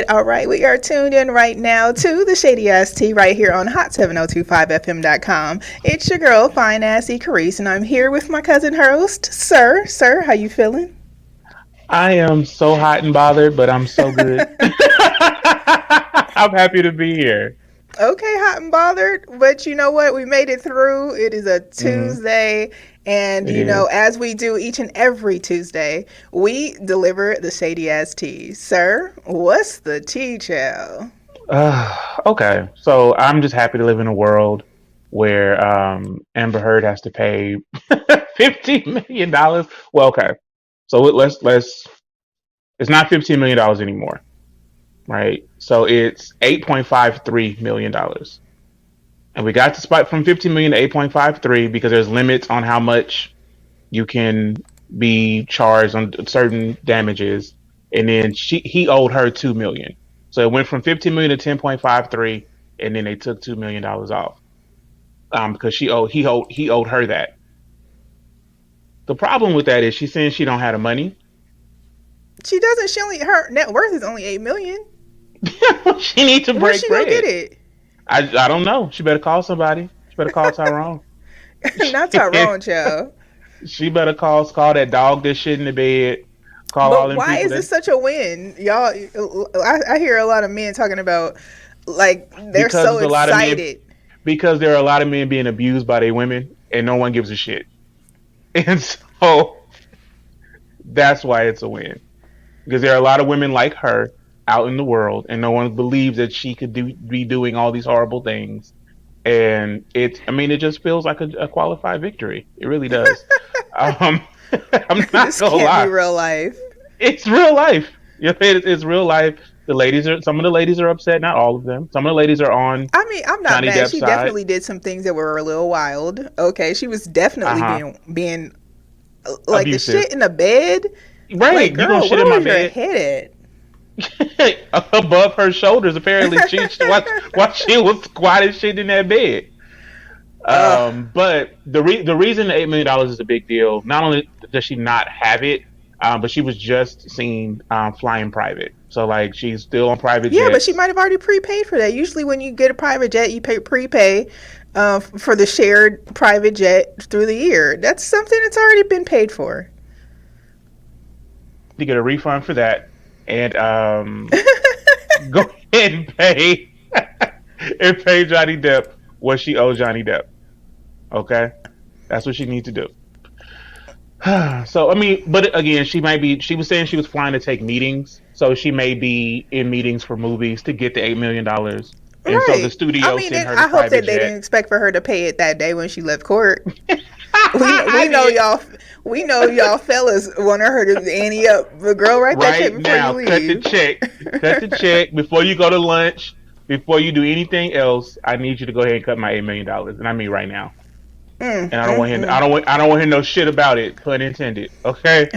all right. We are tuned in right now to the Shady Ass Tea right here on hot7025fm.com. It's your girl, fine assy Carrice, and I'm here with my cousin host, Sir. Sir, how you feeling? I am so hot and bothered, but I'm so good. I'm happy to be here. Okay, hot and bothered, but you know what? We made it through. It is a Hmm. Tuesday, and It is. as we do each and every Tuesday, we deliver the Shady Ass Tea. Sir, what's the tea, child? Okay, so I'm just happy to live in a world where Amber Heard has to pay $15 million. Well, okay, so let's. It's not $15 million anymore, right? So it's $8.53 million, and we got the spike from 15 million to 8.53 because there's limits on how much you can be charged on certain damages, and then he owed her 2 million, so it went from 15 million to 10.53, and then they took $2 million off because he owed her that. The problem with that is she's saying she don't have the money. She doesn't. She only her net worth is only 8 million. She needs to Where's break she gonna get bread. it? I don't know. She better call somebody. She better call Tyrone. Not Tyrone, child. She better call that dog that shit in the bed. Call all But them why people is that this such a win, y'all? I hear a lot of men talking about like they're because so there's a lot of men excited. because there are a lot of men being abused by their women and no one gives a shit. And so that's why it's a win. Because there are a lot of women like her out in the world and no one believes that she could be doing all these horrible things. And it just feels like a qualified victory. It really does. Um, I'm not This gonna can't be lie. real life. It's real life. It's real life. Some of the ladies are upset, not all of them. Some of the ladies are on I mean, I'm not Johnny mad. Depp's She side. definitely did some things that were a little wild. Okay, she was Uh definitely huh. being like the Abusive. shit in the bed. Like, Right. You gonna girl, shit where in my was your bed head above her shoulders? Apparently, while she was squatting shit in that bed. at? But the reason the $8 million is a big deal. Not only does she not have it, but she was just seen flying private. So like she's still on private Yeah, but she jets. might have already prepaid for that. Usually, when you get a private jet, you pay prepay for the shared private jet through the year. That's something that's already been paid for. To get a refund for that, and go ahead and pay and pay Johnny Depp what she owes Johnny Depp. Okay, that's what she needs to do. So but again, she might be. She was saying she was flying to take meetings, so she may be in meetings for movies to get the $8 million, and so the Right. I studio mean, sent and her the I hope private that they jet. didn't expect for her to pay it that day when she left court. We know I y'all. We know y'all fellas wanted her to ante up. But girl, write that check right before you now, leave. cut the check before you go to lunch. Before you do anything else, I need you to go ahead and cut my $8 million, and I mean right now. And I don't want him. Mm. I don't want to hear no shit about it. Pun intended. Okay.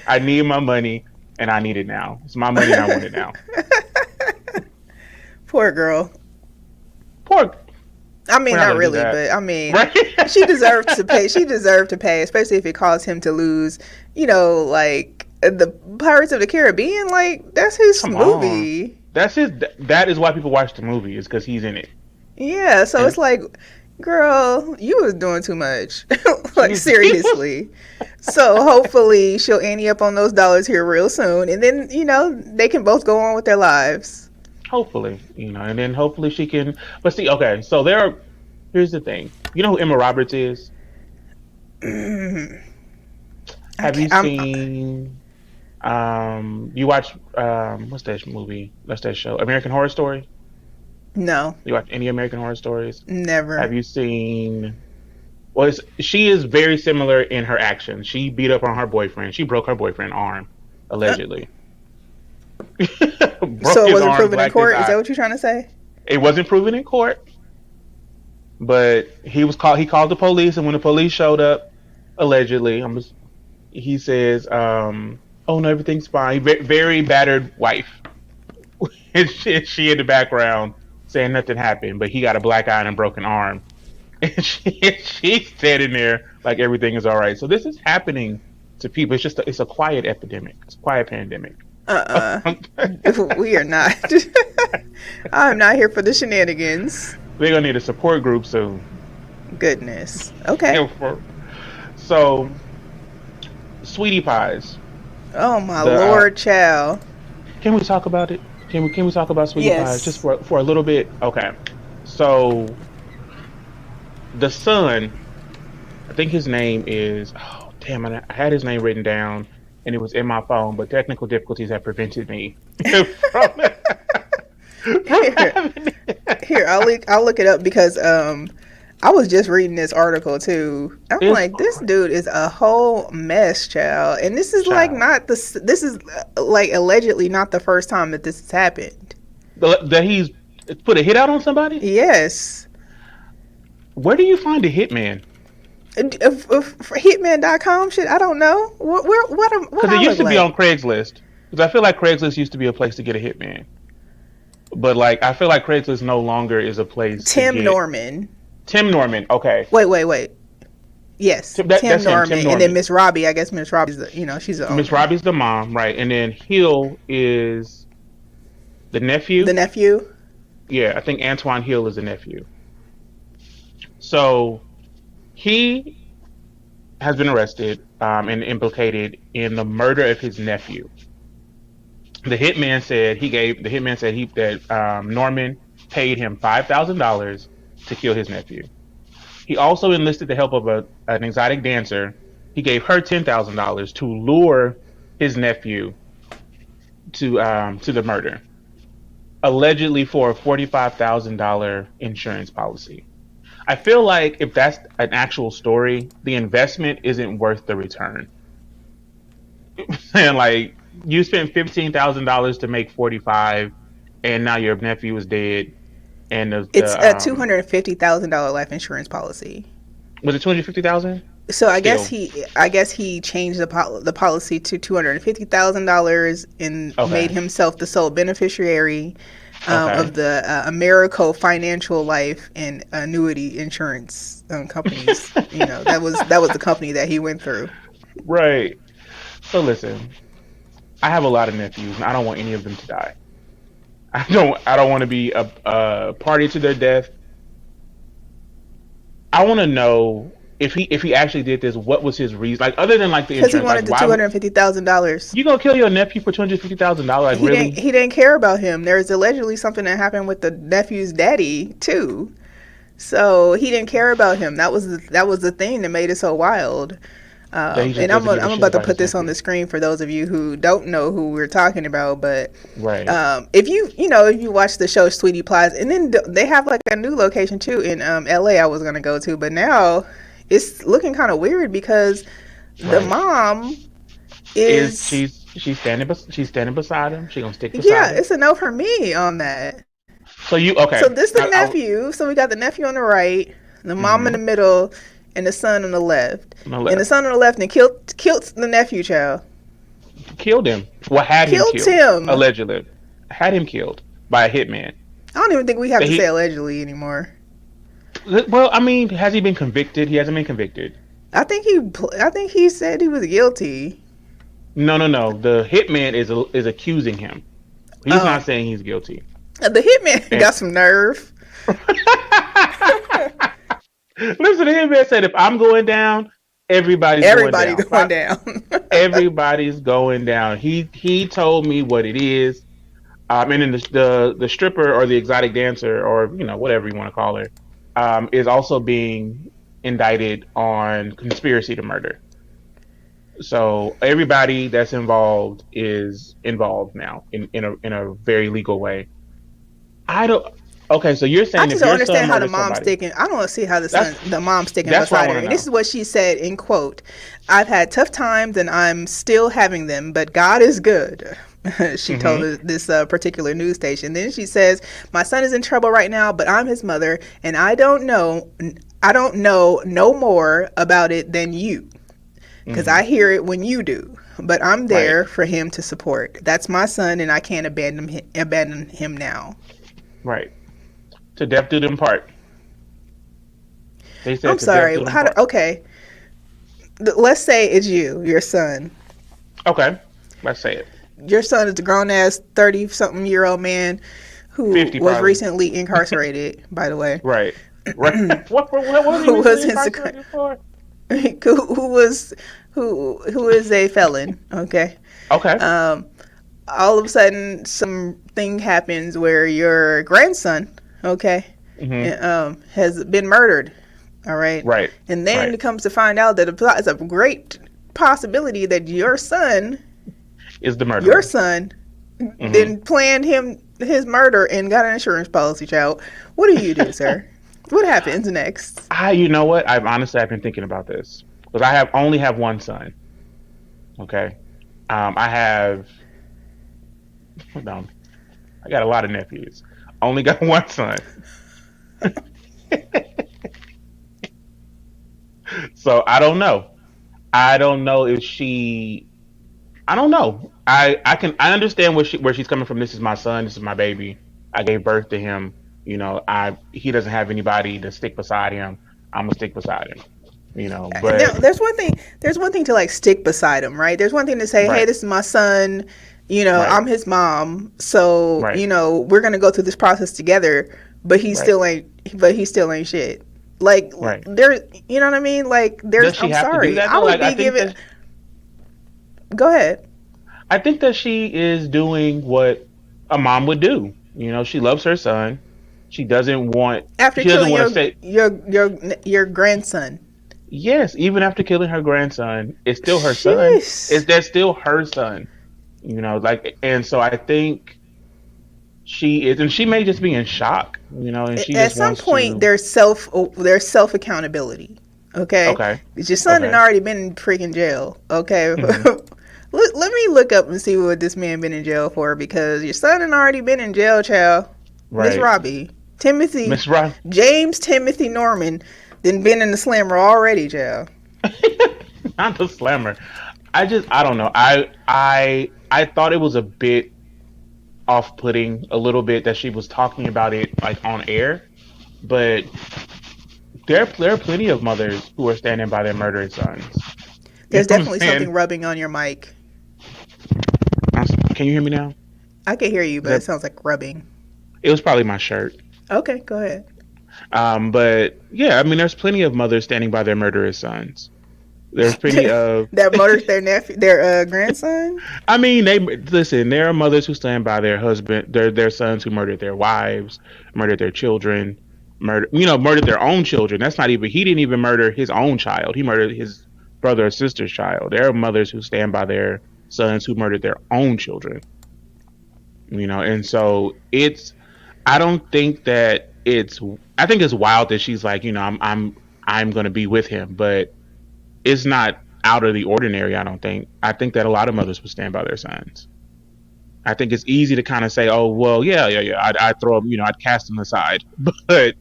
I need my money, and I need it now. It's my money, and I want it now. Poor girl. Poor. I We're mean, not not gonna do really, that, but I mean, right? she deserved to pay. She deserved to pay, especially if it caused him to lose. Like the Pirates of the Caribbean. Like that's his Come on. movie. That's his. That is why people watch the movie is because he's in it. Yeah, so And it's like, girl, you was doing too much. he Like was. He was. seriously. So hopefully she'll ante up on those dollars here real soon, and then they can both go on with their lives. Hopefully, and then hopefully she can. But see, okay, so there are. Here's the thing. You know who Emma Roberts is? I Have you can't. I'm seen? You watch what's that movie? What's that show? American Horror Story. no, You watch any American Horror Stories? Have never. you seen? Well, she is very similar in her actions. She beat up on her boyfriend. She broke her boyfriend's arm, Uh, allegedly. Broke so it his wasn't arm, proven in blacked his court. Is eye. that what you're trying to say? It wasn't proven in court, but he was called. He called the police, and when the police showed up, allegedly, he says, "Oh no, everything's fine." Very battered wife, and she in the background saying nothing happened, but he got a black eye and a broken arm, and she's standing there like everything is all right. So this is happening to people. It's just it's a quiet epidemic. It's a quiet pandemic. Uh-uh. We are not. I'm not here for the shenanigans. They're gonna need a support group soon. Goodness. Okay. So, sweetie pies. Oh my The lord, child. Can we talk about it? Can we talk about sweetie pies just Yes. for a little bit? Okay. So the son, I think his name is. Oh damn! I had his name written down and it was in my phone, but technical difficulties have prevented me from from Here, having it. here. I'll look it up because I was just reading this article too. I'm It's like, this dude is a whole mess, child. And this is like child not the. This is like allegedly not the first time that this has happened. that he's put a hit out on somebody. Yes. Where do you find a hitman? For Hitman.com shit, I don't know. What Because it I used look to be on like? Craigslist. Because I feel like Craigslist used to be a place to get a hitman. But like I feel like Craigslist no longer is a place to Tim get Norman. Tim Norman. Okay, Wait. Yes, Tim That's him. Tim Norman, and then Norman. Miss Robbie. I guess Miss Robbie's she's the Miss owner. Robbie's the mom, right? And then Hill is the The nephew. nephew. Yeah, I think Antoine Hill is the nephew. So he has been arrested and implicated in the murder of his nephew. The hitman said he that Norman paid him $5,000 to kill his nephew. He also enlisted the help of an exotic dancer. He gave her $10,000 to lure his nephew to the murder, allegedly for a $45,000 insurance policy. I feel like if that's an actual story, the investment isn't worth the return. And like you spent $15,000 to make 45, and now your nephew is dead. And It's a $250,000 life insurance policy. was it 250,000? So Still I guess he changed the policy to $250,000 and made okay. himself the sole beneficiary Okay. of the Americo Financial Life and Annuity Insurance companies. That was the company that he went through. Right. So listen, I have a lot of nephews, and I don't want any of them to die. I don't want to be a party to their death. I want to know if he actually did this. What was his reason? Like other than like the Because he insurance, like wanted the why $250,000. you gonna kill your nephew for $250,000? Like He didn't really? he didn't care about him. There was allegedly something that happened with the nephew's daddy too. So he didn't care about him. That was the thing that made it so wild. That he just And I'm doesn't give a I'm shit about to about put his this on nephew. the screen for those of you who don't know who we're talking about. But Right. if you watch the show Sweetie Plies, and then they have like a new location too in L.A. I was gonna go to, but now it's looking kind of weird because the Right. mom Is is she's standing beside him? She gonna stick yeah, beside him? it's a no for me on that. So you So okay? this the nephew. So we got the nephew on the right, the mom in Mm-hmm. the middle, and the son on the left. On the And the left. son on the left and killed the nephew child. Killed him. Well, had him Killed killed. him. I Allegedly, had him killed by a hitman. don't even think we have That to say he. allegedly anymore. Well, I mean, has he been convicted? He hasn't been convicted. I think he said he was guilty. No, no, no. The hitman is accusing him. He's not Oh, saying he's guilty. the hitman And got some nerve. listen, the hitman said, "If I'm going down, everybody's going Everybody down. going down. Everybody's going down." He told me what it is. And then the stripper or the exotic dancer or whatever you want to call her, is also being indicted on conspiracy to murder. So everybody that's involved is involved now in a very legal way. I don't. Okay, so you're I saying just if don't your son understand how the murders mom's somebody, sticking. I don't see how that's the mom's sticking that's what I beside want her. to And this know. is what she said in quote: "I've had tough times and I'm still having them, but God is good." She told Hmm. this particular news station. Then she says, "My son is in trouble right now, but I'm his mother, and I don't know no more about it than you, because Hmm. I hear it when you do. But I'm Right, there for him to support. That's my son, and I can't abandon him now." right. To death do them part. They I'm said to death sorry. do them part. Okay, let's say it's your son. Okay, let's say it. your son is a grown ass 30-something-year-old man who 50 was probably. recently incarcerated, by the way. Right. Right. What was he Who was recently in incarcerated for? who was who is a felon, okay? Okay. Um all of a sudden something happens where your grandson, okay, Hmm. has been murdered, all right? Right. And then Right. it comes to find out that it's a great possibility that Is the your murderer. son Hmm. then planned his murder and got an insurance policy, child. What do you do, sir? What happens next? You know what? I've been thinking about this because I have only have one son. Okay. I have, no, I got a lot of nephews. Only got one son. So I don't know. I don't know if she. I don't know. I understand where she's coming from. This is my son. This is my baby. I gave birth to him. He doesn't have anybody to stick beside him. I'm gonna stick beside him. Now, But there's one thing. There's one thing to like stick beside him, right? There's one thing to say, "Hey, right, this is my son. right, I'm his mom, so right, we're gonna go through this process together." But he right, still ain't. But he still ain't shit. Like right. there, you know what I mean? Like there's. Does she I'm have to do sorry. that I though? would Like be given. Go ahead. I think that she is doing what a mom would do. She loves her son. She doesn't want. After She doesn't killing want to say your grandson. yes. Even after killing her grandson, it's still her son. Sheesh. It's That's still her son. And so I think she is, and she may just be in shock. And she At just some wants point to. there's self accountability. Okay, Okay. because your son had Okay. already been in freaking jail. Okay, Hmm. let me look up and see what this man been in jail for, because your son had already been in jail, child. Miss Right. Robbie, Timothy, Miss Ross. James Timothy Norman, then been in the slammer already, child. Not the slammer. I don't know. I thought it was a bit off-putting a little bit that she was talking about it like on air, but there are plenty of mothers who are standing by their murdered sons. You There's know what I'm definitely something saying? rubbing on your mic. Can you hear me now? I can hear you, Is but it that, sounds like rubbing. it was probably my shirt. Okay, go ahead. But yeah, I mean, there's plenty of mothers standing by their murderous sons. There's plenty of. That murders their nephew, their grandson. I mean, they listen. There are mothers who stand by their husband, their sons who murdered their wives, murdered their children, murdered their own children. That's not even. He didn't even murder his own child. He murdered his brother or sister's child. There are mothers who stand by their sons who murdered their own children. And so it's. I don't think that it's. I think it's wild that she's like, I'm going to be with him, but it's not out of the ordinary. I think that a lot of mothers would stand by their sons. I think it's easy to kind of say, oh well, yeah. I'd throw them, I'd cast them aside, but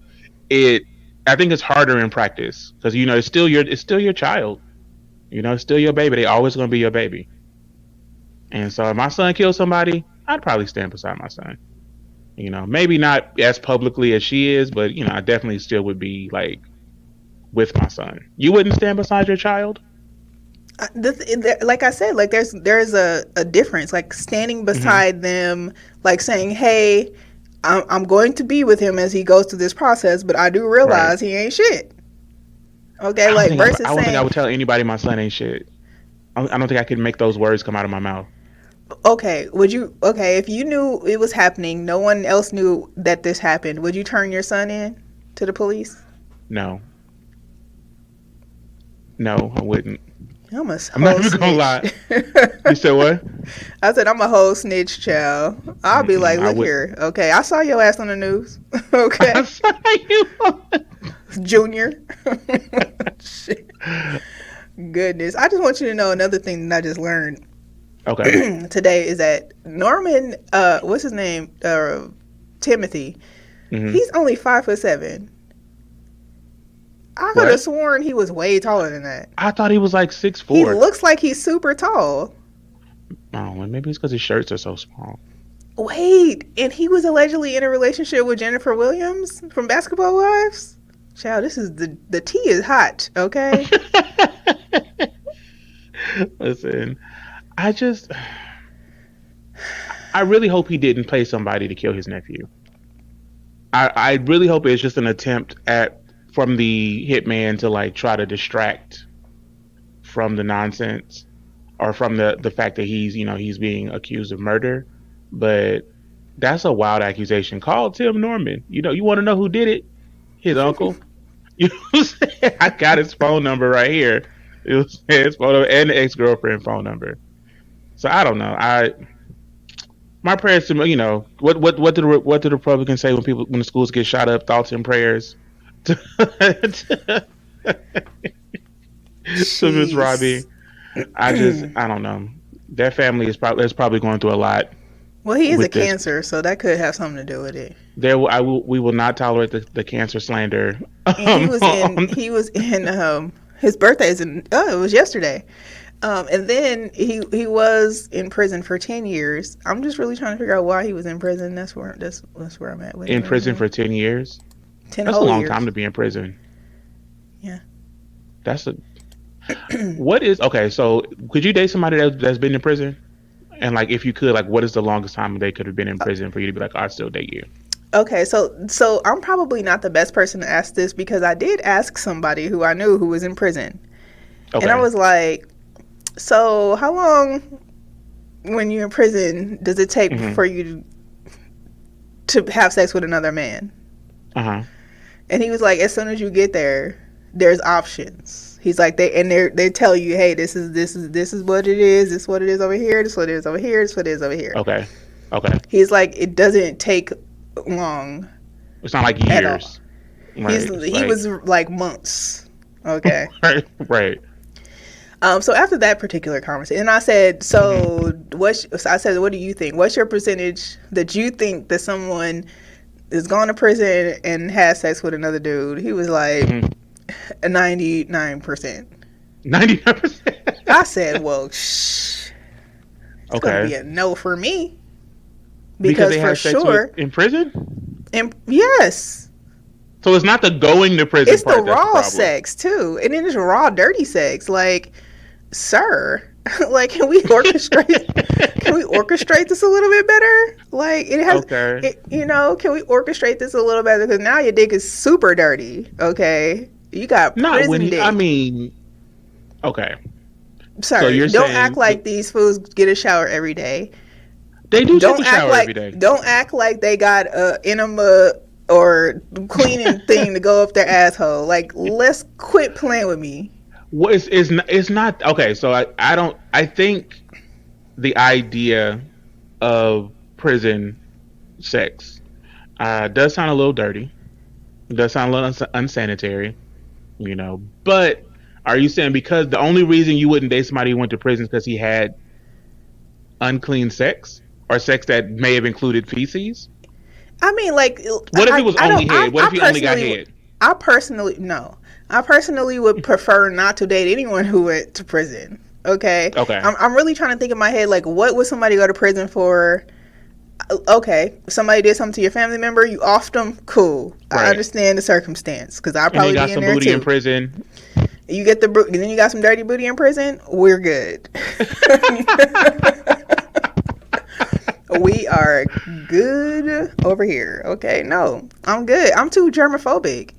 it. I think it's harder in practice because it's still your child. It's still your baby. They always going to be your baby. And so if my son kills somebody, I'd probably stand beside my son. Maybe not as publicly as she is, but I definitely still would be like with my son. You wouldn't stand beside your child? Like I said, like there's a difference, like standing Hmm. beside them, like saying, "Hey, I'm going to be with him as he goes through this process, but I do Right. realize he ain't shit." Okay, like I versus don't think I saying, would tell anybody my son ain't shit. I don't think I could make those words come out of my mouth. "Okay, would you? Okay, if you knew it was happening, no one else knew that this happened, would you turn your son in to the police?" No, no, I wouldn't. I'm a I'm not whole even gonna snitch. lie. You said what? I said I'm a whole snitch, child. I'll be Mm-mm, like, I look would. here, okay, I saw your ass on the news, I okay, saw you. Junior. Shit. Goodness, I just want you to know another thing that I just learned Okay. today is that Norman, what's his name, Timothy, Hmm. he's only 5'7". I could have What? sworn he was way taller than that. I thought he was like six He four. looks like he's super tall. Oh, well, maybe it's because his shirts are so small. Wait, and he was allegedly in a relationship with Jennifer Williams from Basketball Wives. Child, this is the tea is hot. Okay, Listen, I just I really hope he didn't pay somebody to kill his nephew. I really hope it's just an attempt at from the hitman to like try to distract from the nonsense or from the fact that he's being accused of murder. But that's a wild accusation. Call Tim Norman. You want to know who did it? His uncle. You know what I'm saying? I got his phone number right here. It was his phone number and the ex girlfriend phone number. So I don't know. My prayers to what do the Republicans say when the schools get shot up? Thoughts and prayers to, to Miss Robbie. Jeez. I don't know. That family is probably going through a lot Well, he is a with this. cancer, so that could have something to do with it. We will not tolerate the cancer slander. And he was in his birthday is in it was yesterday. And then he was in prison for 10 years. I'm just really trying to figure out why he was in prison. That's where I'm at with In it prison right for 10 years. 10 That's a whole long years. time to be in prison. Yeah. That's a what is okay? So could you date somebody that's been in prison? And like, if you could, like, what is the longest time they could have been in prison for you to be like, I'd still date you? Okay, so I'm probably not the best person to ask this because I did ask somebody who I knew who was in prison. Okay. And I was like, so how long when you're in prison does it take for you to have sex with another man? Uh-huh. And he was like, as soon as you get there, there's options. He's like, they tell you, hey, this is what it is. This is what it is over here. This is what it is over here. This is what it is over here. Okay. He's like, it doesn't take long. It's not like at all. years. Right. He was like months. Okay. Right. So after that particular conversation, and I said, so I said, what do you think? What's your percentage that you think that someone is gone to prison and has sex with another dude? He was like, 99%. 99%. I said, well, it's gonna be a no for me because they for have sex sure in prison. and yes, So it's not the going to prison it's part the that's raw problem. sex too, and then it's raw dirty sex. Like, sir, like, can we orchestrate? Can we orchestrate this a little bit better? Like, it has, Okay. can we orchestrate this a little better? Because now your dick is super dirty. Okay, you got Not prison when dick. I mean, okay. Sir, So you're don't saying act like these fools get a shower every day. They do take Don't a act shower like every day. don't act like they got a enema or cleaning thing to go up their asshole. Like, let's quit playing with me. Well, it's not okay. So I think the idea of prison sex does sound a little dirty. It does sound a little unsanitary, But are you saying because the only reason you wouldn't date somebody who went to prison is because he had unclean sex or sex that may have included feces? I mean, like, What if it was only head? What if he only got personally- head? I personally would prefer not to date anyone who went to prison. Okay. Okay. I'm really trying to think in my head, like, what would somebody go to prison for? Okay, somebody did something to your family member, you offed them, cool. Right. I understand the circumstance because I'll And probably he got be in some there booty too. in prison. You get and then you got some dirty booty in prison. We're good. We are good over here. Okay, no, I'm good. I'm too germophobic.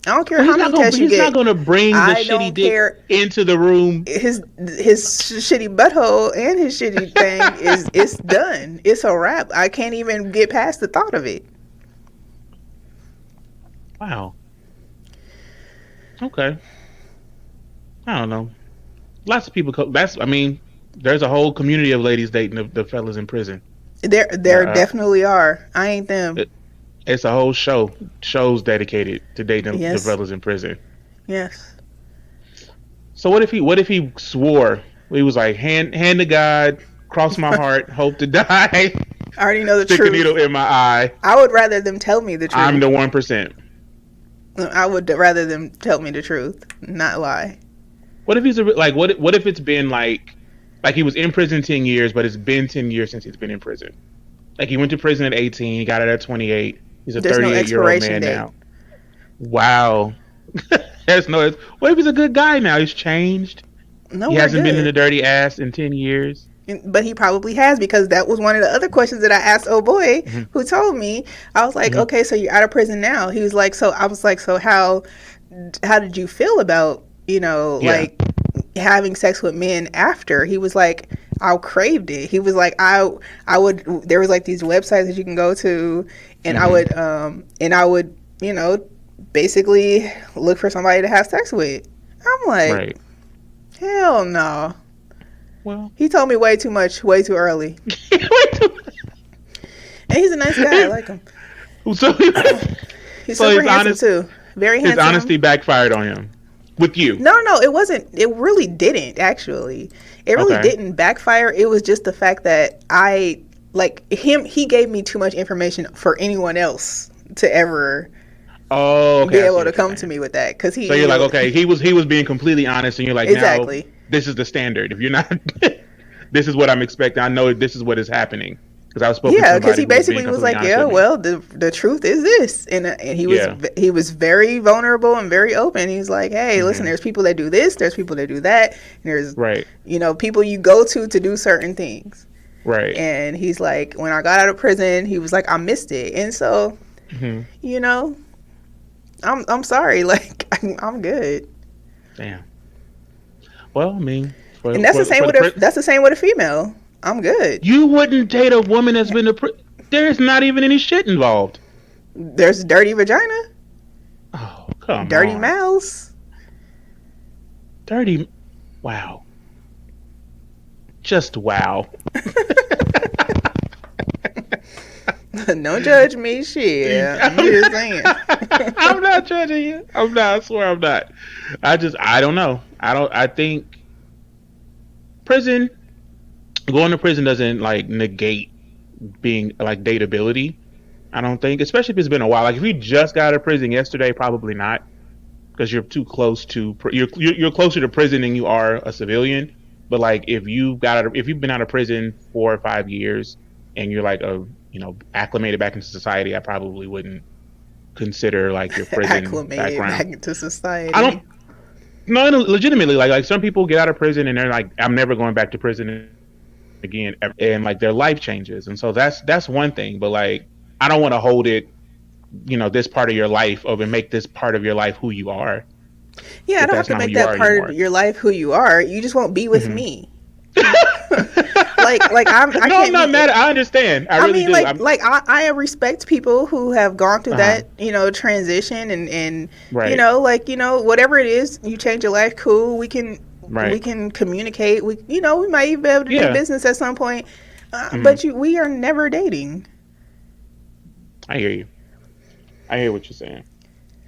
I don't care how many tests you He's get. not going to bring the I shitty don't dick care. into the room. His shitty butthole and his shitty thing it's done. It's a wrap. I can't even get past the thought of it. Wow. Okay. I don't know. Lots of people. There's a whole community of ladies dating the fellas in prison. There definitely are. I ain't them. It's a whole shows dedicated to dating the fellas in prison. Yes. So what if he swore? He was like, hand to God, cross my heart, hope to die. I already know the Stick truth. a needle in my eye. I would rather them tell me the truth. I'm the 1%. I would rather them tell me the truth, not lie. What if he's what if it's been like he was in prison 10 years, but it's been 10 years since he's been in prison. Like he went to prison at 18, he got out at 28. He's a 38-year-old man now. Wow. There's no. What if he's a good guy now? He's changed. No, he we're hasn't good. been in a dirty ass in 10 years. But he probably has, because that was one of the other questions that I asked oh boy Hmm. who told me. I was like, Hmm. okay, so you're out of prison now. He was like, so I was like, so how did you feel about, Yeah. like having sex with men after? He was like, I craved it. He was like, I would, there was like these websites that you can go to, and Hmm. I would, basically look for somebody to have sex with. I'm like, Right. hell no. Well. He told me way too much, way too early. And he's a nice guy. I like him. so He's so super handsome too. Very his handsome. honesty backfired on him with you. No, no, it wasn't. It really didn't, actually. It really Okay. didn't backfire. It was just the fact that like him, he gave me too much information for anyone else to ever Oh, okay. be I see able to what you're come to saying. me with that. Because So you're like, okay, he was being completely honest, and you're like, now exactly. this is the standard. If you're not, this is what I'm expecting. I know this is what is happening because I've spoken to Yeah, because somebody he who was being basically was completely like, honest "Yeah, with me. well, the truth is this," and Yeah. he was very vulnerable and very open. He's like, "Hey, listen, Hmm. there's people that do this, there's people that do that, and there's Right. people you go to do certain things." Right. And he's like, when I got out of prison, he was like, "I missed it," and so Hmm. you know, I'm sorry, like I'm good, Damn. Well, I mean, and that's the same for the with that's the same with a female. I'm good. you wouldn't date a woman that's been to there's not even any shit involved. There's dirty vagina, Oh, come dirty on. mouths. Dirty. Wow. Just wow. Don't judge me, shit. I'm I'm just saying. not, I'm not judging you. I'm not. I swear I'm not. I don't know. I think prison, going to prison doesn't like negate being like dateability. I don't think, especially if it's been a while. Like if you just got out of prison yesterday, probably not, because you're too close to you're closer to prison than you are a civilian. But like if you've been out of prison 4 or 5 years and you're like a acclimated back into society, I probably wouldn't consider like your prison Acclimated back background. into I don't society. no, no, legitimately, like some people get out of prison and they're like, I'm never going back to prison again, and like their life changes, and so that's one thing. But like, I don't want to hold it, this part of your life over and make this part of your life who you are Yeah, I if don't have that's to not who make you that are part of anymore. your life who you are. You just won't be with Hmm. me. I No, I'm can't not be. mad. I understand. I I really mean, do. I'm I respect people who have gone through uh that, transition, and right, whatever it is, you change your life. Cool, we right, can communicate. We might even be able to do yeah. business at some point. Hmm. But we are never dating. I hear you. I hear what you're saying.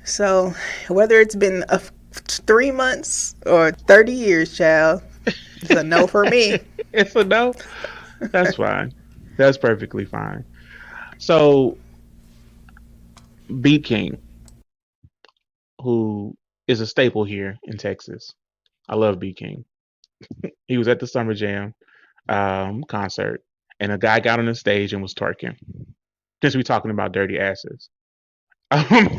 So whether it's been 3 months or 30 years, child, it's a no for me. It's a no. That's fine. That's perfectly fine. So, Beat King, who is a staple here in Texas. I love B King. He was at the Summer Jam concert, and a guy got on the stage and was twerking. Since we're talking about dirty asses,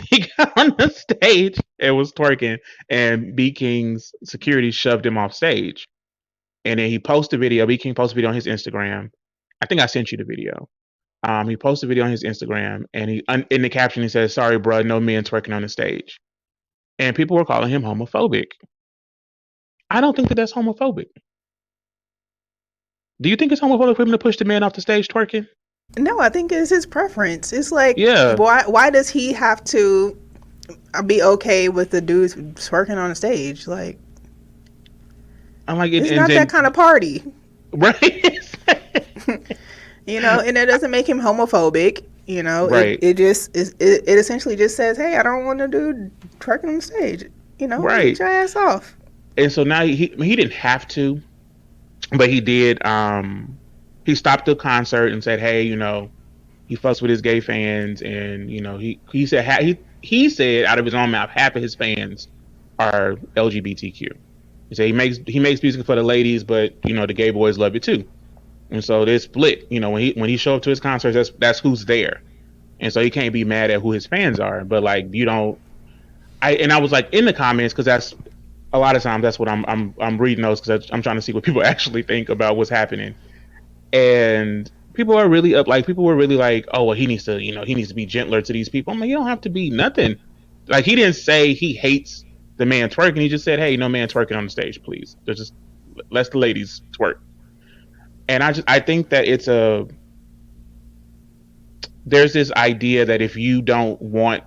he got on the stage and was twerking, and B King's security shoved him off stage. And then he posted a video. B King posted a video on his Instagram. I think I sent you the video. He posted a video on his Instagram, and in the caption he says, "Sorry, bro, no men twerking on the stage." And people were calling him homophobic. I don't think that that's homophobic. Do you think it's homophobic for him to push the man off the stage twerking? No, I think it's his preference. It's like, Yeah, why does he have to be okay with the dudes twerking on the stage? Like, I'm like, it's and not that then kind of party. right, And it doesn't make him homophobic. right, It essentially just says, hey, I don't want to do twerking on the stage. Get right. your ass off. And so now he didn't have to, but he did. He stopped the concert and said, "Hey, he fucks with his gay fans," and he said he said out of his own mouth, half of his fans are LGBTQ. He said he makes music for the ladies, but the gay boys love it too. And so they're split. When he show up to his concerts, that's who's there. And so he can't be mad at who his fans are. But like you don't. I was like in the comments because that's a lot of times that's what I'm reading those because I'm trying to see what people actually think about what's happening. And people are really up. Like people were really like, oh well, he needs to, he needs to be gentler to these people. I'm like, you don't have to be nothing. Like he didn't say he hates the man twerking. He just said, hey, no man twerking on the stage, please. There's just let the ladies twerk. And I think that there's this idea that if you don't want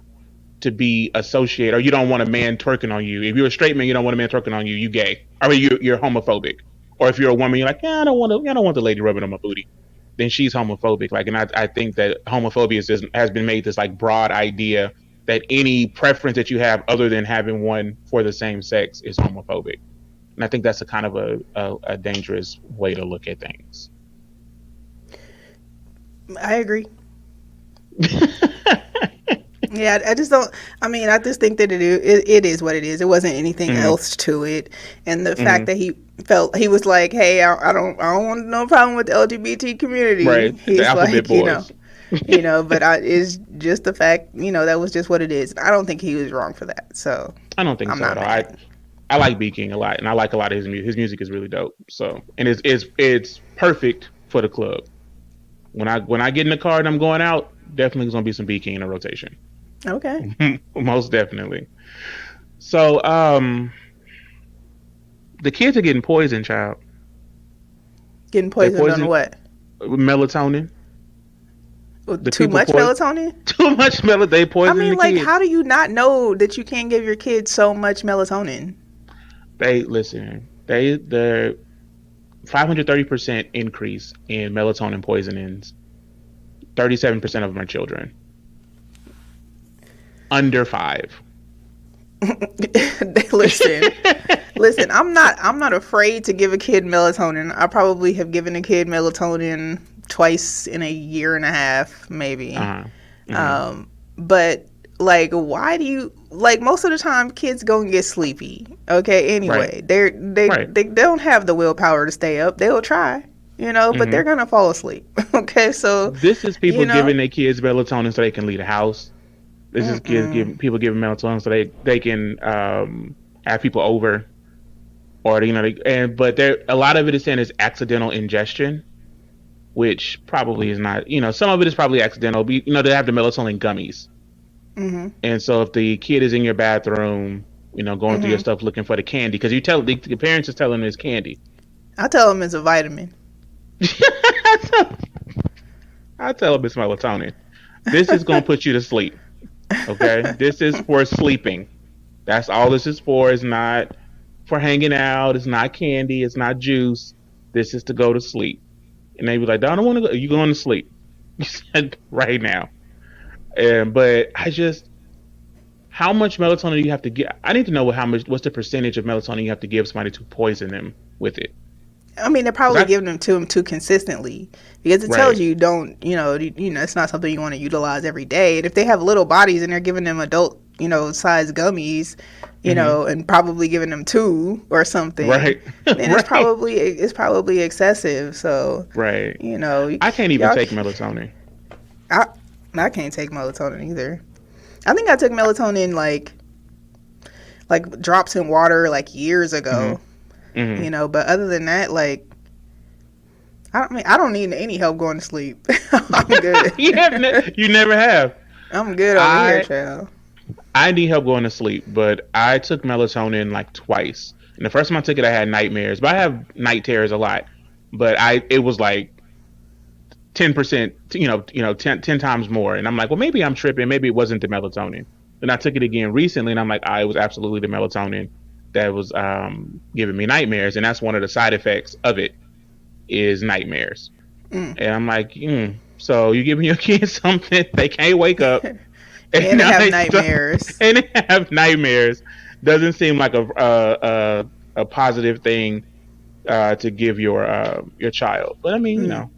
to be associated, or you don't want a man twerking on you, if you're a straight man, you don't want a man twerking on you, you gay. I mean, you're homophobic. Or if you're a woman, you're like, yeah, I don't want the lady rubbing on my booty. Then she's homophobic. Like, and I think that homophobia has been made this like broad idea that any preference that you have other than having one for the same sex is homophobic. And I think that's a kind of a dangerous way to look at things. I agree. Yeah, I just don't. I mean, I just think that it is what it is. It wasn't anything Mm-hmm. else to it, and the fact Mm-hmm. that he was like, "Hey, I don't want no problem with the LGBT community." Right. The He's alphabet like, boys. but it's just the fact, that was just what it is. I don't think he was wrong for that, so I don't think I'm so at not all. mad. I like B King a lot, and I like a lot of his music. His music is really dope. So, and it's perfect for the club. When I get in the car and I'm going out, definitely there's gonna be some B King in the rotation. Okay, Most definitely. So, the kids are getting poisoned, child. getting They poisoned on poison what? melatonin. With The too people much poison melatonin? too much melatonin. They I poison mean, the like, how kids. do you not know that you can't give your kids so much melatonin? They listen. The 530% increase in melatonin poisonings. 37% of them are children under 5. Listen, listen. I'm not afraid to give a kid melatonin. I probably have given a kid melatonin twice in a year and a half, maybe. Uh-huh. Hmm. But like, why do you like? Most of the time, kids go and get sleepy. Okay, Right. anyway, Right. they don't have the willpower to stay up. They'll try, but they're Hmm. gonna fall asleep. Okay, so This is you people know, giving their kids melatonin so they can leave the house. This is kids mm-mm. giving people giving melatonin so they can have people over, or but there a lot of it is saying is accidental ingestion, which probably is not. Some of it is probably accidental. But, they have the melatonin gummies, Mhm. and so if the kid is in your bathroom, going through your Mhm. stuff looking for the candy, because you tell the parents is telling them it's candy. I tell them it's a vitamin. I tell them it's melatonin. This is gonna put you to sleep. Okay, this is for sleeping. That's all this is for. It's not for hanging out. It's not candy. It's not juice. This is to go to sleep. And they be like, I don't want to go. You going to sleep? You said right now. But how much melatonin do you have to get? I need to know what's the percentage of melatonin you have to give somebody to poison them with it. I mean, they're 'Cause probably giving them to him too consistently because it tells right, you don't, it's not something you want to utilize every day. And if they have little bodies and they're giving them adult, size gummies, hmm, and probably giving them two or something, right, then right, it's probably excessive. So, right. you know, I can't even y'all, take melatonin. I I can't take melatonin either. I think I took melatonin like drops in water like years Hmm. ago, Hmm. but other than that, like I don't need any help going to sleep. I'm good. You never have. I'm good over here, I child. I need help going to sleep, but I took melatonin like twice. And the first time I took it, I had nightmares. But I have night terrors a lot. But it was like 10%, 10 times more. And I'm like, well, maybe I'm tripping. Maybe it wasn't the melatonin. And I took it again recently, and I'm like, it was absolutely the melatonin that was giving me nightmares. And that's one of the side effects of it is nightmares. Mm. And I'm like, so you giving your kids something they can't wake up, and And they now have they start nightmares. and they have nightmares. Doesn't seem like a positive thing to give your child. But I mean, Mm.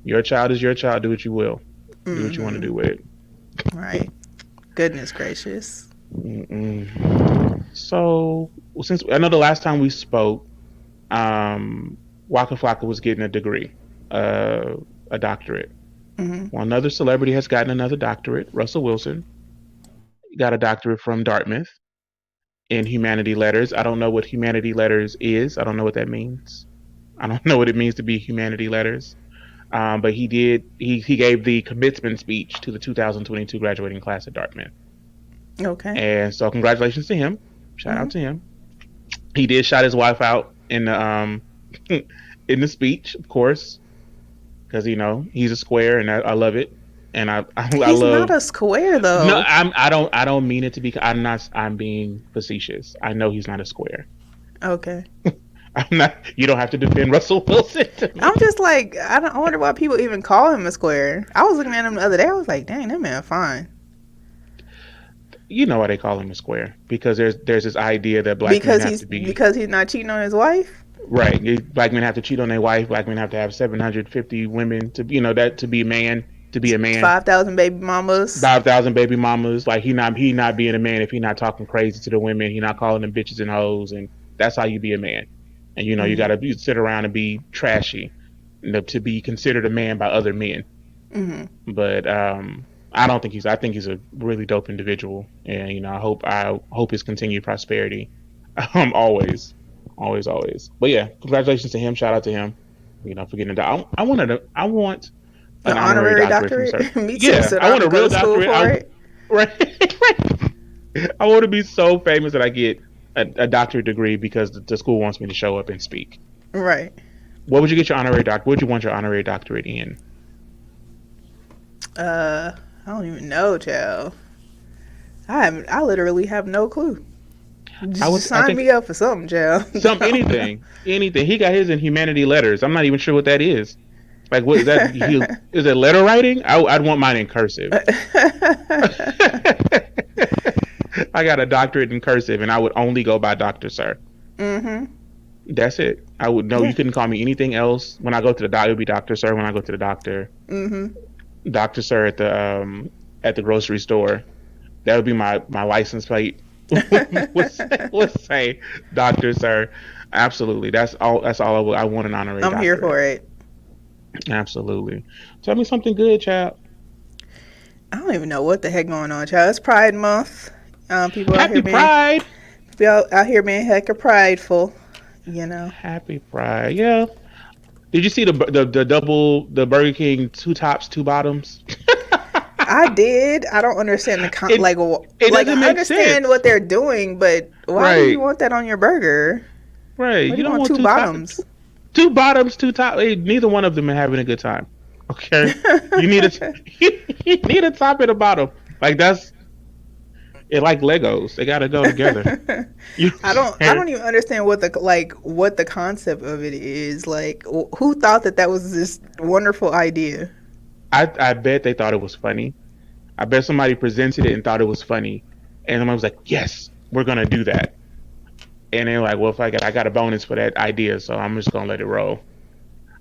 your child is your child. Do what you will. Do what you want to Mm-hmm. do with it. Right. Goodness gracious. Mm-mm. So since I know the last time we spoke, Waka Flocka was getting a degree, uh, a doctorate. Mm-hmm. Well, another celebrity has gotten another doctorate. Russell Wilson got a doctorate from Dartmouth in humanity letters. I don't know what humanity letters is. I don't know what that means. I don't know what it means to be humanity letters. But he did. He gave the commencement speech to the 2022 graduating class at Dartmouth, Okay. and so congratulations to him. Shout out Mhm. to him. He did shout his wife out in the in the speech, of course, because he's a square, and I love it, and I He's not love. a square No, though. I don't mean it to be. I'm not. I'm being facetious. I know he's not a square. Okay. I'm not. You don't have to defend Russell Wilson to I'm me. just like I wonder why people even call him a square. I was looking at him the other day. I was like, dang, that man fine. You know why they call him a square? Because there's this idea that black men have to be Because he's not cheating on his wife. right. Black men have to cheat on their wife. Black men have to have 750 women to that to be a man. To be a man, 5,000 baby mamas. 5,000 baby mamas. Like he not being a man if he not talking crazy to the women. He not calling them bitches and hoes, and that's how you be a man. And you Mhm. gotta sit around and be trashy, to be considered a man by other men. Mhm. But I don't think he's. I think he's a really dope individual, and I hope his continued prosperity. Always, always, always. But yeah, congratulations to him. Shout out to him. For getting a. I want An an honorary honorary doctorate from sir. doctorate. Me too. Yeah, So I I don't have want to a go real to school doctorate. for it. Right. I want to be so famous that I get a doctorate degree because the school wants me to show up and speak. Right. What would you get your honorary doc? What would you want your honorary doctorate in? I don't even know, child. I literally have no clue. Just I sign think me up for something, child. anything. He got his in humanity letters. I'm not even sure what that is. Like, what is that? Is it letter writing? I'd want mine in cursive. I got a doctorate in cursive, and I would only go by Doctor Sir. Mhm. That's it. I would know. Yeah. You couldn't call me anything else. When I go to the doctor, it would be Doctor Sir. When I go to the doctor, Mhm. Doctor Sir at the grocery store. That would be my license plate. Let's say Doctor Sir. Absolutely. That's all I want an honorary I'm here doctorate. for it. Absolutely. Tell me something good, child. I don't even know what the heck going on, child. It's Pride Month. People out here Happy being Pride. hecka prideful. You know. Happy Pride. Yeah. Did you see the Burger King two tops, two bottoms? I did. I don't understand the It it like doesn't I make understand sense. what they're doing, but why do you Right. want that on your burger? Right. Why do You you don't want want two two top, bottoms? two bottoms, two top. Neither one of them are having a good time. Okay. You need a you need a top and a bottom. Like that's it. Like Legos, they got to go together. You I don't even understand what the concept of it is. Like who thought that was this wonderful idea? I bet they thought it was funny. I bet somebody presented it and thought it was funny, and someone was like, "Yes, we're gonna do that." And they're like, "Well, if I got a bonus for that idea, so I'm just gonna let it roll."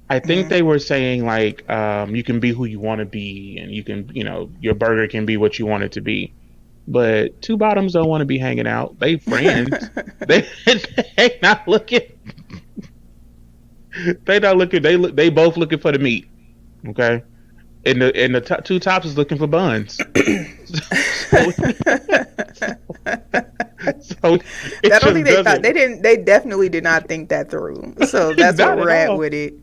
I think Mm. they were saying like, you can be who you want to be, and you can, your burger can be what you want it to be. But two bottoms don't want to be hanging out. They friends. They they not looking. They not looking. They both looking for the meat. Okay, and the two tops is looking for buns. So, so it I don't think just doesn't. they definitely did not think that through. So that's where Not we're at at all. with it.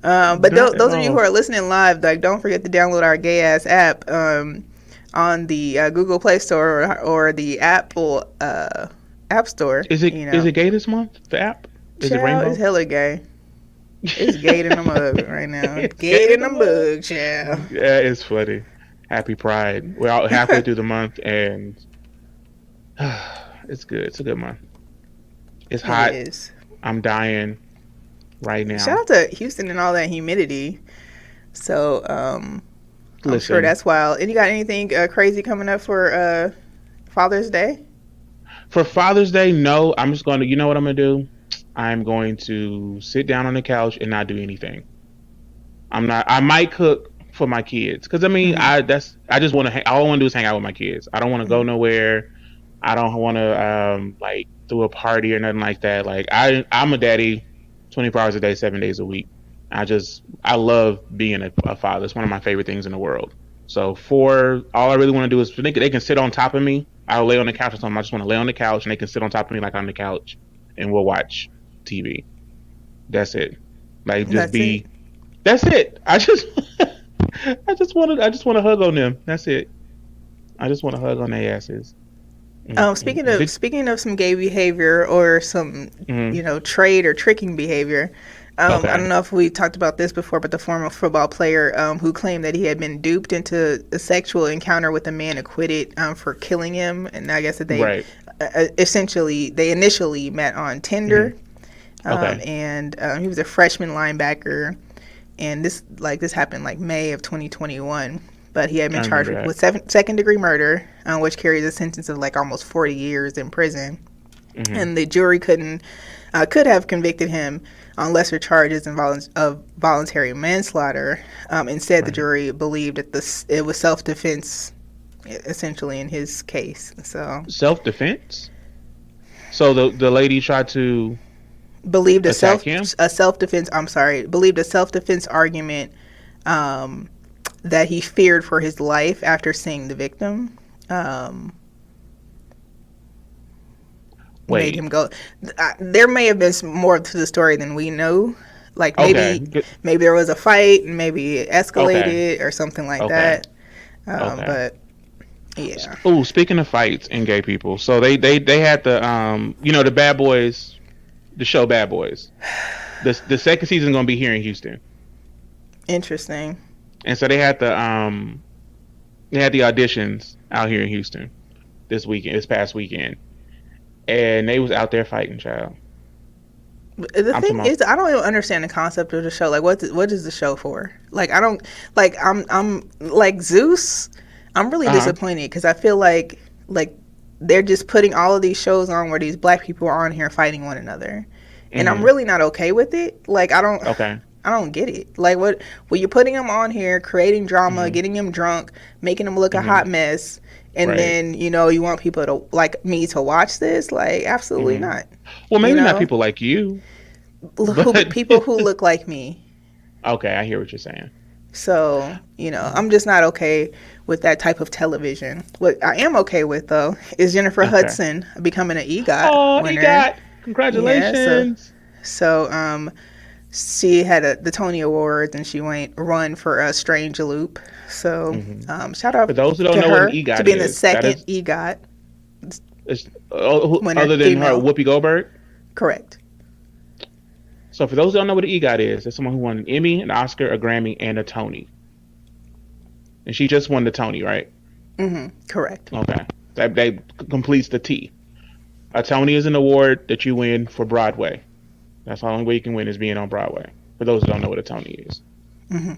But Not at those of you who all. are listening live, like, don't forget to download our gay ass app on the Google Play Store or the Apple App Store. Is You it know, gay this month? The app is it child is rainbow? hella gay. It's gay in the mug right now. It's gay Gay in in the the mug. mug, child. Yeah, it's funny. Happy Pride. We're out halfway through the month, and it's good. It's a good month. It's It hot. is. I'm dying right Shout now. out to Houston and all that humidity. So I'm sure Listen, that's wild. And you got anything crazy coming up for Father's Day? for Father's Day, no, I'm just going to, you know what I'm going to do? I'm going to sit down on the couch and not do anything. I might cook for my kids. Cause I mean, Hmm. I just want to, all I want to do is hang out with my kids. I don't want to go Hmm. nowhere. I don't want to, like do a party or nothing like that. Like I'm a daddy 24 hours a day, 7 days a week. I love being a father. It's one of my favorite things in the world. So for all I really want to do is they can sit on top of me. I'll lay on the couch or something. I just want to lay on the couch and they can sit on top of me like on the couch and we'll watch TV. That's it. Like just That's it. be. That's it. I just want to hug on them. That's it. I just want to hug on their asses. Speaking of some gay behavior or some Mm-hmm. trade or tricking behavior, I Okay. don't know if we talked about this before, but the former football player who claimed that he had been duped into a sexual encounter with a man acquitted for killing him, and I guess that Right. they initially met on Tinder, Mm-hmm. Okay. and he was a freshman linebacker, and this happened like May of 2021. But he had been I charged remember that. with second degree murder, which carries a sentence of like almost 40 years in prison. Mm-hmm. And the jury could have convicted him on lesser charges of voluntary manslaughter. Instead, the Right. jury believed that it was self defense, essentially in his case. So Self defense. So the lady tried to believed attack him. a self defense. I'm sorry, believed a self defense argument um, that he feared for his life after seeing the victim. Um, Made Wait. him go. There may have been more to the story than we know. Like Okay. maybe there was a fight and maybe it Okay. escalated or something like Okay. that. Okay. But yeah, Oh, speaking of fights and gay people, so they had the Bad Boys, the show Bad Boys. The second season is gonna be here in Houston, interesting. and so they had the auditions out here in Houston this past weekend, and they was out there fighting, child. The I'm thing talking about. is, I don't even understand the concept of the show. Like, what is the show for? Like, I don't I'm like Zeus. I'm really Uh huh. disappointed because I feel like they're just putting all of these shows on where these black people are on here fighting one another, and I'm Hmm. really not okay with it. Like, Okay. I don't get it. Like, what you're putting them on here, creating drama, Hmm. getting them drunk, making them look a Hmm. hot mess, and Right. then you want people to like me to watch this? Like, absolutely Hmm. not. Well, You maybe not know, people like you, who but people who look like me. okay, I hear what you're saying. So, Mhm. I'm just not okay with that type of television. What I am okay with, though, is Jennifer Okay. Hudson becoming an EGOT Oh, he winner. got Yeah, congratulations. so she had the Tony Awards and she went run for a Strange Loop. So, Hmm. shout For out those who don't to know what an her to EGOT being the is, that second is, EGOT winner, other than her female. Whoopi Goldberg. Correct. So for those who don't know what an EGOT is, it's someone who won an Emmy, an Oscar, a Grammy, and a Tony. And she just won the Tony, right? Correct. Okay. That completes the T. A Tony is an award that you win for Broadway. That's the only way you can win is being on Broadway. For those who don't know what a Tony is,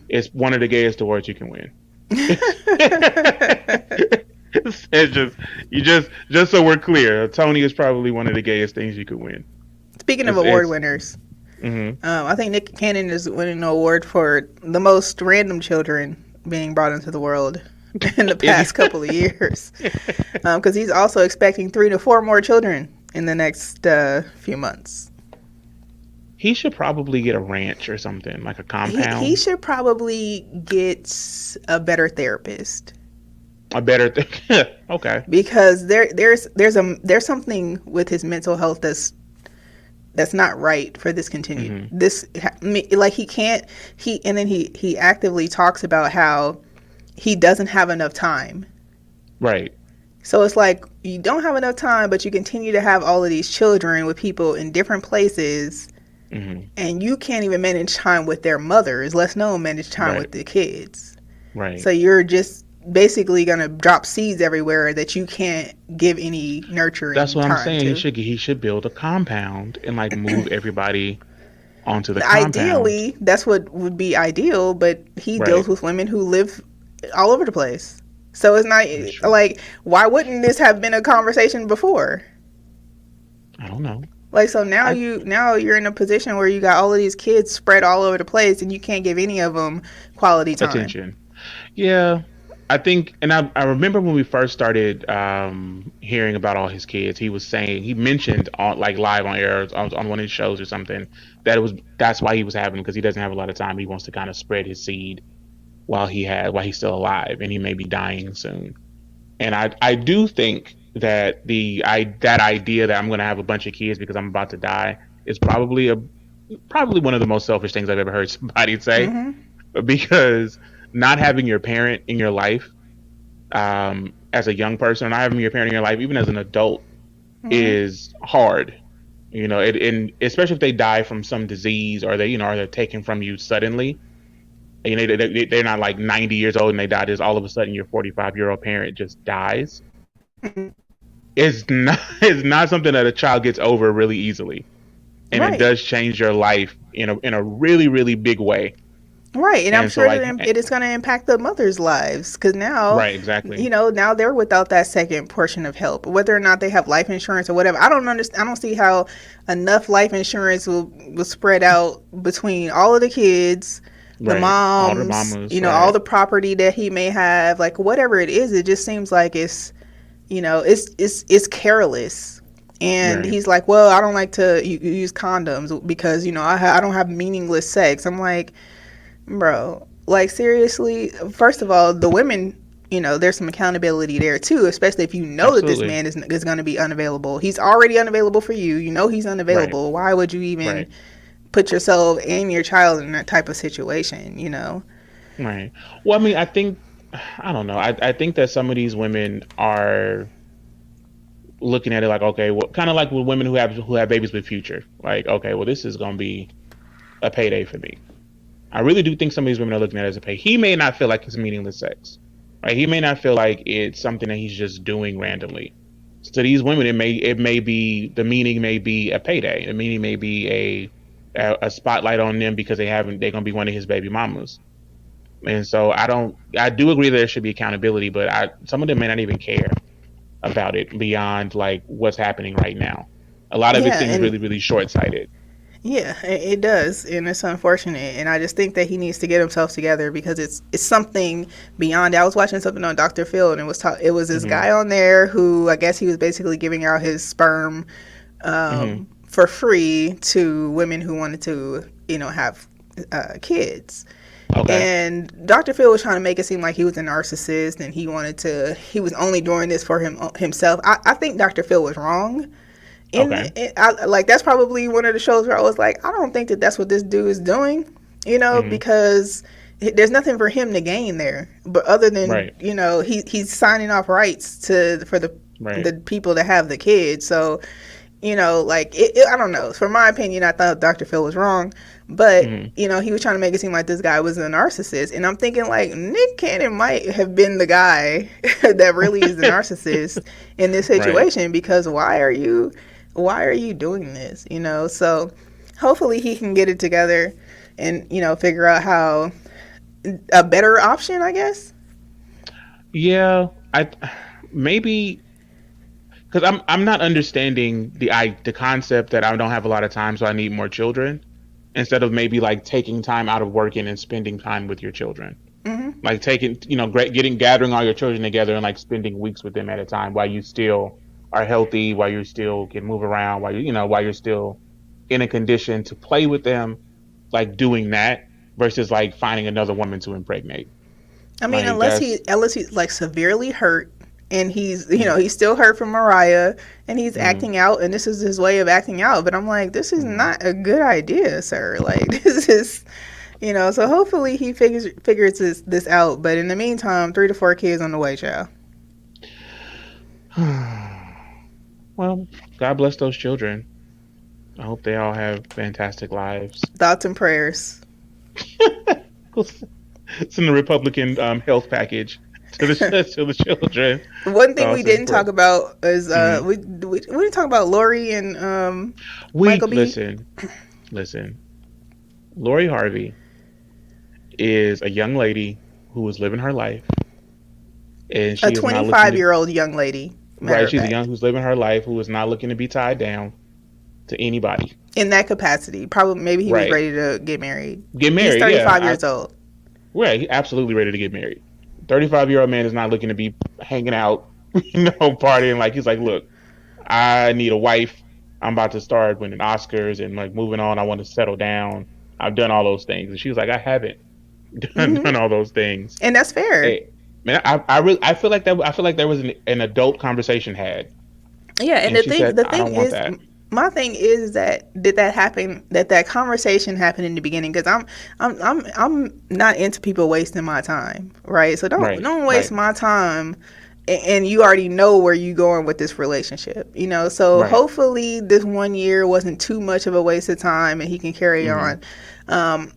it's one of the gayest awards you can win. It's just so we're clear, a Tony is probably one of the gayest things you could win. Speaking of It's award it's. winners, Mm-hmm. I think Nick Cannon is winning an award for the most random children being brought into the world in the Is he? past couple of years. Because he's also expecting 3 to 4 more children in the next few months. He should probably get a ranch or something like a He compound. should probably get a better therapist A better thing. Okay. because there's something with his mental health that's not right for this continued Hmm. like he can't he and then he actively talks about how he doesn't have enough time. Right. So it's like you don't have enough time, but you continue to have all of these children with people in different places, Hmm. and you can't even manage time with their mothers, let alone manage time Right. with the kids. Right. So you're just basically gonna drop seeds everywhere that you can't give any That's nurturing what I'm time saying. to. He should build a compound and like move everybody onto the compound. Ideally, that's what would be ideal, but he deals Right. with women who live all over the place. So it's not That's true. like why wouldn't this have been a conversation before? I don't know. Like so now I you're in a position where you got all of these kids spread all over the place and you can't give any of them quality time. attention. Yeah. I think, and I remember when we first started hearing about all his kids, he mentioned on like live on air on one of his shows or something that that's why he was having because he doesn't have a lot of time. He wants to kind of spread his seed while he's still alive and he may be dying soon. And I do think that that idea that I'm going to have a bunch of kids because I'm about to die is probably probably one of the most selfish things I've ever heard somebody say, Mm-hmm. because not having your parent in your life, as a young person, not having your parent in your life, even as an adult, Mm-hmm. is hard. And especially if they die from some disease, or or they're taken from you suddenly. They're not like 90 years old and they die. Just all of a sudden, your 45-year-old parent just dies. It's not it's not something that a child gets over really easily, and it Right. does change your life in a really really big way. Right, and I'm And so sure like, that it is going to impact the mothers' lives because now, right, exactly. now they're without that second portion of help, whether or not they have life insurance or whatever. I don't understand. I don't see how enough life insurance will spread out between all of the kids, the Right, all the moms, mamas, all right, the property that he may have, like whatever it is. It just seems like it's careless. And right. he's like, well, I don't like to use condoms because I don't have meaningless sex. I'm like, bro, like seriously, first of all, the women, there's some accountability there too, especially if you know that this Absolutely. man is going to be unavailable. He's already unavailable for you. You know he's Right, unavailable. Why would you even right, put yourself and your child in that type of situation? right. Well, I mean, I don't know. I think that some of these women are looking at it like, okay, well, kind of like with women who have babies with Future. Like, okay, well, this is gonna be a payday for me. I really do think some of these women are looking at it as a pay. He may not feel like it's meaningless sex, right? He may not feel like it's something that he's just doing randomly. To these women, it may be, the meaning may be a payday. The meaning may be a spotlight on them because they're gonna be one of his baby mamas. And so I do agree that there should be accountability, but some of them may not even care about it beyond like what's happening right now. A lot of it Yeah, seems and really really short sighted. yeah, it does, and it's unfortunate. And I just think that he needs to get himself together because it's something beyond. I was watching something on Dr. Phil, and it was this Hmm. guy on there who I guess he was basically giving out his sperm Hmm. for free to women who wanted to have kids. Okay. And Dr. Phil was trying to make it seem like he was a narcissist and he was only doing this for himself. I think Dr. Phil was wrong Okay. like that's probably one of the shows where I was like, I don't think that that's what this dude is doing, Hmm. because there's nothing for him to gain there, but other than Right. he's signing off rights for Right. the people that have the kids. So like I don't know. For my opinion, I thought Dr. Phil was wrong, but Hmm. he was trying to make it seem like this guy was a narcissist, and I'm thinking like Nick Cannon might have been the guy that really is the narcissist in this Right. situation because why are you doing this? So hopefully he can get it together and figure out how a better option, I guess. Yeah. I maybe because I'm not understanding the concept that I don't have a lot of time, so I need more children, instead of maybe like taking time out of working and spending time with your children. Hmm. Like taking, gathering all your children together and like spending weeks with them at a time while you still are healthy, while you still can move around, while you're still in a condition to play with them, like doing that versus like finding another woman to impregnate. I mean, Like unless he that's, unless he's like severely hurt and he's mm, he's still hurt from Mariah and he's mm, acting out and this is his way of acting out. But I'm like, this is mm. not a good idea, sir. Like this is so hopefully he figures this out. But in the meantime, 3 to 4 kids on the way, child. Well, God bless those children. I hope they all have fantastic lives. Thoughts and prayers. It's in the Republican health package to the to the children. One thing we Thoughts and didn't talk prayers. about is Hmm. we didn't talk about Lori and We Michael B. listen. Lori Harvey is a young lady who is living her life, and A she is not looking 25-year-old young lady, matter right. of She's a young fact, who's living her life, who is not looking to be tied down to anybody. in that capacity. Probably maybe he was Right. ready to get married. Get He's married. Yeah. 35 years old. Right. He's absolutely ready to get married. 35-year-old man is not looking to be hanging out, partying. Like he's like, look, I need a wife. I'm about to start winning Oscars and like moving on. I want to settle down. I've done all those things. And she was like, I haven't Hmm. done all those things. And that's fair. Hey, man, I feel like there was an adult conversation had, Yeah, and and the she thing said, the I thing don't want is, that. my thing is that did that happen? That conversation happened in the beginning? Because I'm not into people wasting my time, right? So Right, don't waste right, my time, and you already know where you going with this relationship, you know. So right. hopefully this 1 year wasn't too much of a waste of time, and he can carry Hmm. on. Um,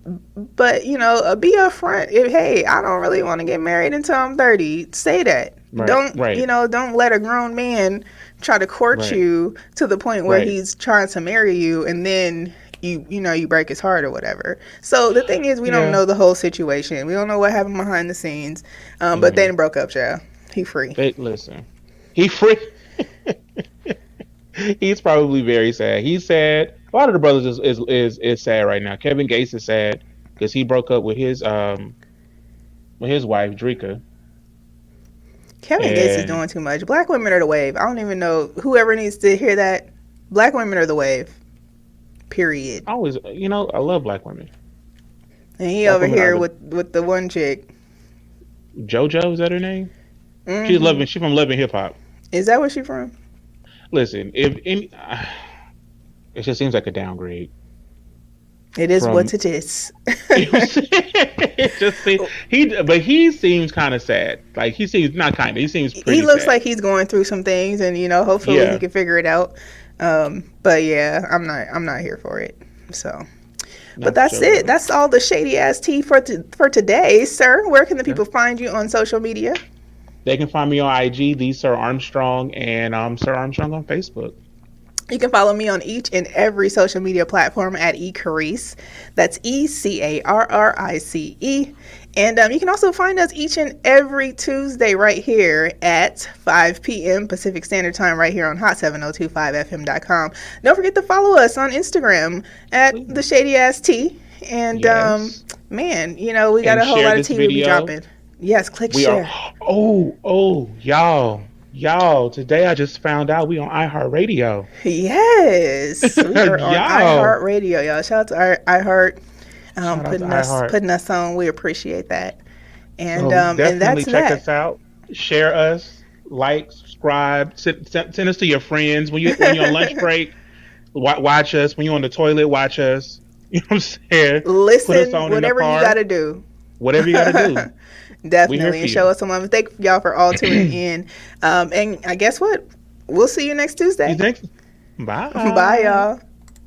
but you know, be upfront. If hey, I don't really want to get married until I'm 30, say that. Right, Don't right, don't let a grown man try to court right, you to the point where right. he's trying to marry you, and then you break his heart or whatever. So the thing is, we don't Yeah. know the whole situation. We don't know what happened behind the scenes. But they Hmm. done broke up, child. He free. They listen. He free. He's probably very sad. He's sad. A lot of the brothers is sad right now. Kevin Gates is sad because he broke up with his wife Drika, Kevin Gates is and doing too much. Black women are the wave. I don't even know whoever needs to hear that. Black women are the wave. Period. I always, I love black women. And he Black over women are here the with the one chick. JoJo. Is that her name? She's Hmm. loving. She's from Loving Hip Hop. Is that where she from? Listen, if any, it just seems like a downgrade It is from. what it is. You know what I'm saying? It just but he seems kind of sad. Like he seems not kind of. He seems He pretty looks sad. like he's going through some things, and hopefully he Yeah, can figure it out. But yeah, I'm not here for it. So, but not that's it. JoJo. That's all the shady ass tea for today, sir. Where can the Yeah. people find you on social media? They can find me on IG, the Sir Armstrong, and Sir Armstrong on Facebook. You can follow me on each and every social media platform at eCarice. That's ECarrice. And you can also find us each and every Tuesday right here at 5 p.m. Pacific Standard Time right here on hot7025fm.com. Don't forget to follow us on Instagram at the Please. Shady Ass Tea. And Yes. man, we got And a whole share lot of this tea we'll be video. dropping. Yes, click We are. share. Oh, y'all. Today I just found out we on iHeartRadio. Yes, we are on Y'all. iHeartRadio, y'all. Shout out to our iHeart Shout out to putting us iHeart. putting us on. We appreciate that. So And definitely that's check that. us out. Share us. Like, subscribe. Send us to your friends when you're on lunch break. Watch us when you're on the toilet. Watch us. You know what I'm saying? Put us Listen, on in the whatever you got car. to do. Whatever you got to do. We here Definitely, for and show you. us some love. Thank y'all for all tuning in. And I guess what? We'll see you next See you Tuesday. next. Bye, Bye. y'all.